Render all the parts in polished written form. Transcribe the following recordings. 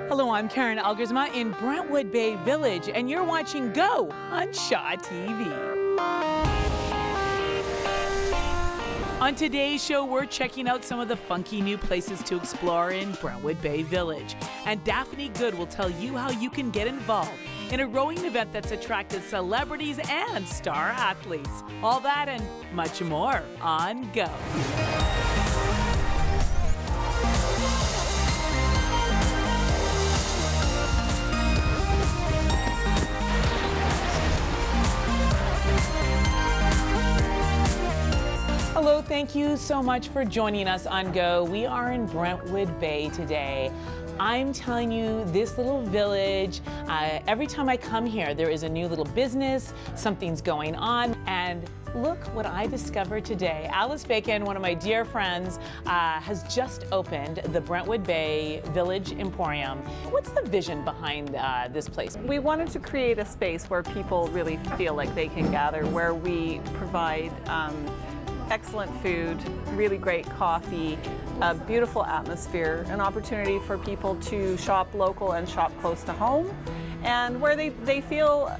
Hello, I'm Karen Elgersma in Brentwood Bay Village, and you're watching Go on ShawTV. On today's show, we're checking out some of the funky new places to explore in Brentwood Bay Village. And Daphne Good will tell you how you can get involved in a rowing event that's attracted celebrities and star athletes. All that and much more on Go. Hello, thank you so much for joining us on Go. We are in Brentwood Bay today. I'm telling you, this little village, every time I come here, there is a new little business, something's going on, and look what I discovered today. Alice Bacon, one of my dear friends, has just opened the Brentwood Bay Village Emporium. What's the vision behind this place? We wanted to create a space where people really feel like they can gather, where we provide excellent food, really great coffee, a beautiful atmosphere, an opportunity for people to shop local and shop close to home, and where they feel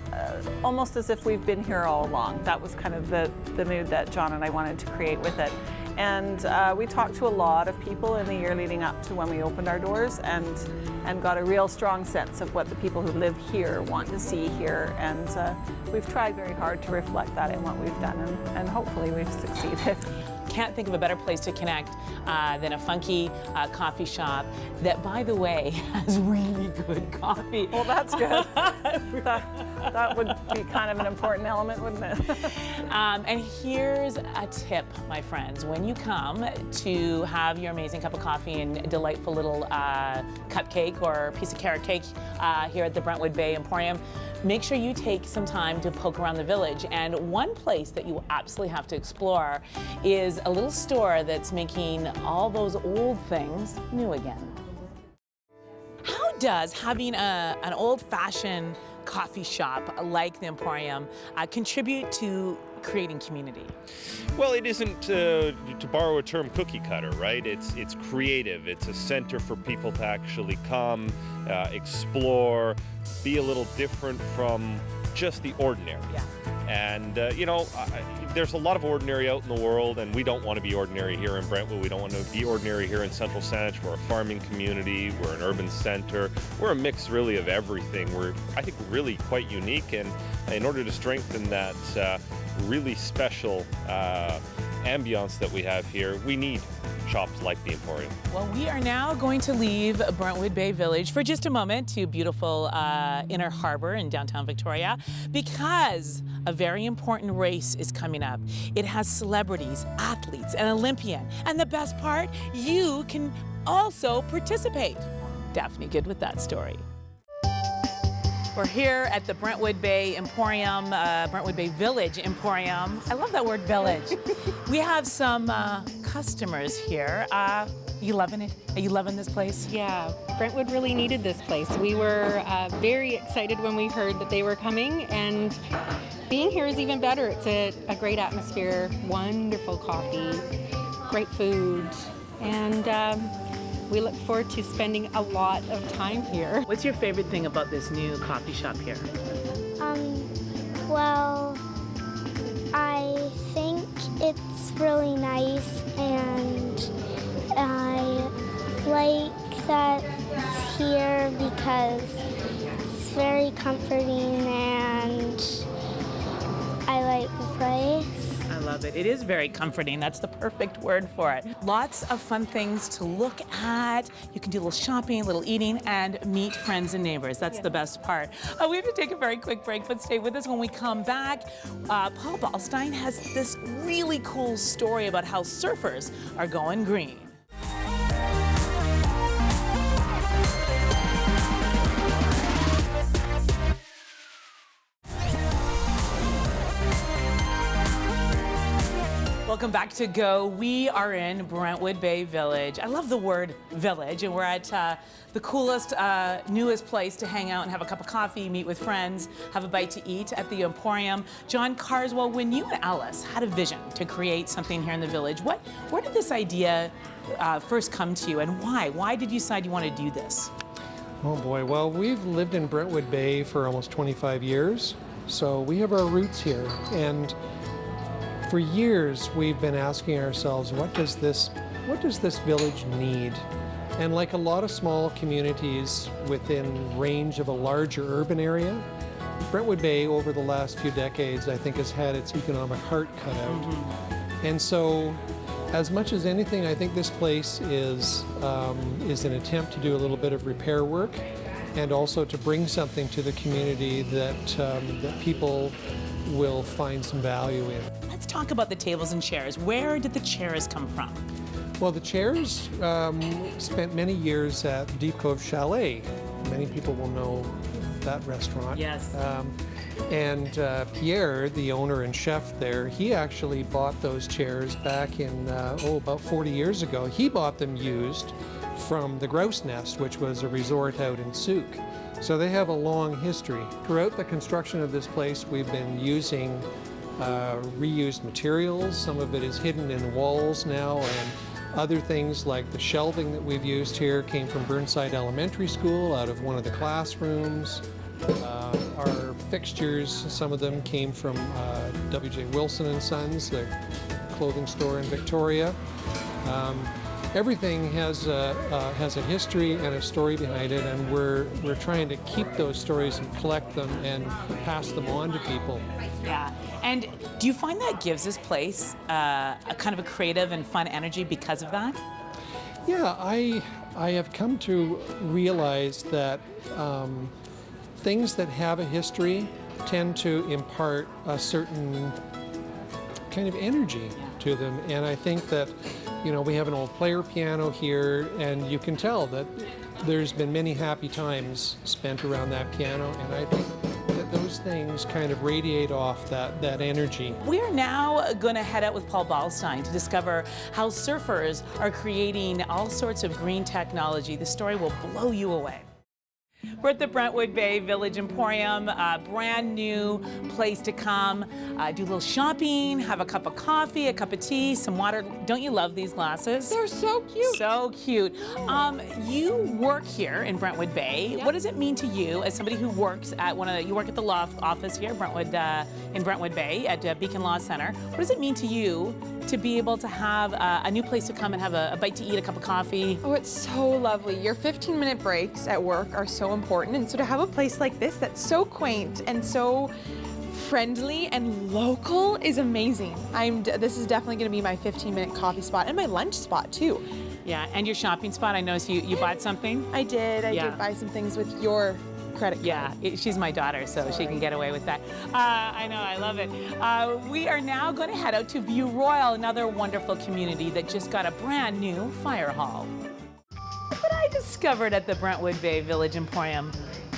almost as if we've been here all along. That was kind of the mood that John and I wanted to create with it. And we talked to a lot of people in the year leading up to when we opened our doors and got a real strong sense of what the people who live here want to see here. And we've tried very hard to reflect that in what we've done, and hopefully we've succeeded. Can't think of a better place to connect than a funky coffee shop that, by the way, has really good coffee. Well, that's good. that would be kind of an important element, wouldn't it? And here's a tip, my friends. When you come to have your amazing cup of coffee and delightful little cupcake or piece of carrot cake here at the Brentwood Bay Emporium, make sure you take some time to poke around the village. And one place that you absolutely have to explore is a little store that's making all those old things new again. How does having an old-fashioned coffee shop like the Emporium contribute to creating community? Well, it isn't, to borrow a term, cookie cutter, right? It's creative. It's a center for people to actually come, explore, be a little different from just the ordinary. Yeah. And, you know, there's a lot of ordinary out in the world, and we don't want to be ordinary here in Brentwood. We don't want to be ordinary here in Central Saanich. We're a farming community. We're an urban center. We're a mix, really, of everything. We're, I think, really quite unique, and in order to strengthen that really special ambiance that we have here, we need shops like the Emporium. Well, we are now going to leave Brentwood Bay Village for just a moment to beautiful Inner Harbor in downtown Victoria, because a very important race is coming up. It has celebrities, athletes, and Olympian. And the best part, you can also participate. Daphne Good with that story. We're here at the Brentwood Bay Emporium, Brentwood Bay Village Emporium. I love that word, village. We have some customers here. You loving it? Are you loving this place? Yeah, Brentwood really needed this place. We were very excited when we heard that they were coming, and being here is even better. It's a great atmosphere, wonderful coffee, great food, and we look forward to spending a lot of time here. What's your favorite thing about this new coffee shop here? Well, I think it's really nice, and I like that it's here because it's very comforting, and I like the place. I love it. It is very comforting. That's the perfect word for it. Lots of fun things to look at. You can do a little shopping, a little eating, and meet friends and neighbors. That's the best part. We have to take a very quick break, but stay with us. When we come back, Paul Ballstein has this really cool story about how surfers are going green. Welcome back to Go. We are in Brentwood Bay Village. I love the word village, and we're at the coolest, newest place to hang out and have a cup of coffee, meet with friends, have a bite to eat at the Emporium. John Carswell, when you and Alice had a vision to create something here in the village, where did this idea first come to you, and why? Why did you decide you want to do this? Oh boy, well, we've lived in Brentwood Bay for almost 25 years, so we have our roots here. And for years, we've been asking ourselves, what does this village need? And like a lot of small communities within range of a larger urban area, Brentwood Bay over the last few decades, I think, has had its economic heart cut out. And so, as much as anything, I think this place is an attempt to do a little bit of repair work and also to bring something to the community that people will find some value in. Let's talk about the tables and chairs. Where did the chairs come from? Well, the chairs spent many years at Deep Cove Chalet. Many people will know that restaurant. Yes. And Pierre, the owner and chef there, he actually bought those chairs back in, about 40 years ago. He bought them used from the Grouse Nest, which was a resort out in Souk. So they have a long history. Throughout the construction of this place, we've been using reused materials. Some of it is hidden in walls now, and other things like the shelving that we've used here came from Burnside Elementary School out of one of the classrooms. Our fixtures, some of them came from W.J. Wilson and Sons, the clothing store in Victoria. Everything has a history and a story behind it, and we're trying to keep those stories and collect them and pass them on to people. Yeah. And do you find that gives this place a kind of a creative and fun energy because of that? Yeah, I have come to realize that things that have a history tend to impart a certain kind of energy to them. And I think that, you know, we have an old player piano here, and you can tell that there's been many happy times spent around that piano, and I think that those things kind of radiate off that energy. We are now going to head out with Paul Ballstein to discover how surfers are creating all sorts of green technology. The story will blow you away. We're at the Brentwood Bay Village Emporium, a brand new place to come, do a little shopping, have a cup of coffee, a cup of tea, some water. Don't you love these glasses? They're so cute. So cute. You work here in Brentwood Bay. Yep. What does it mean to you as somebody who works at you work at the law office here in Brentwood Bay at Beacon Law Center. What does it mean to you to be able to have a new place to come and have a bite to eat, a cup of coffee? Oh, it's so lovely. Your 15-minute breaks at work are so important, and so to have a place like this that's so quaint and so friendly and local is amazing. This is definitely going to be my 15-minute coffee spot and my lunch spot too. Yeah, and your shopping spot. I noticed you bought something. I did buy some things with your credit card. Yeah, she's my daughter, so she can get away with that. I know, I love it. We are now going to head out to View Royal, another wonderful community that just got a brand new fire hall. What I discovered at the Brentwood Bay Village Emporium,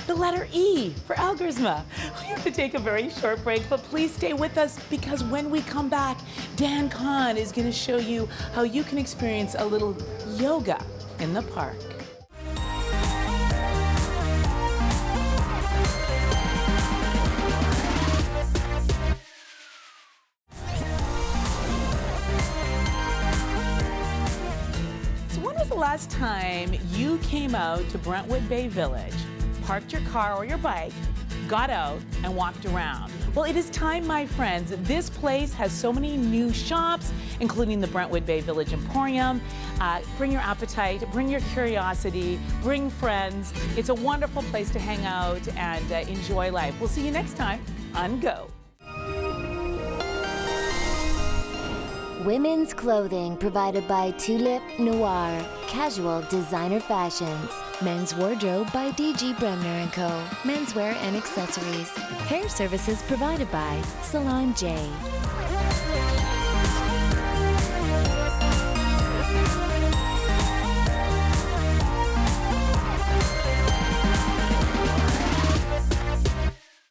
the letter E for Elgersma. We have to take a very short break, but please stay with us because when we come back, Dan Kahn is going to show you how you can experience a little yoga in the park. Last time you came out to Brentwood Bay Village, parked your car or your bike, got out and walked around. Well, it is time, my friends. This place has so many new shops, including the Brentwood Bay Village Emporium. Bring your appetite, bring your curiosity, bring friends. It's a wonderful place to hang out and enjoy life. We'll see you next time on Go. Women's clothing provided by Tulip Noir, casual designer fashions. Men's wardrobe by DG Bremner & Co. Menswear and accessories. Hair services provided by Salon J.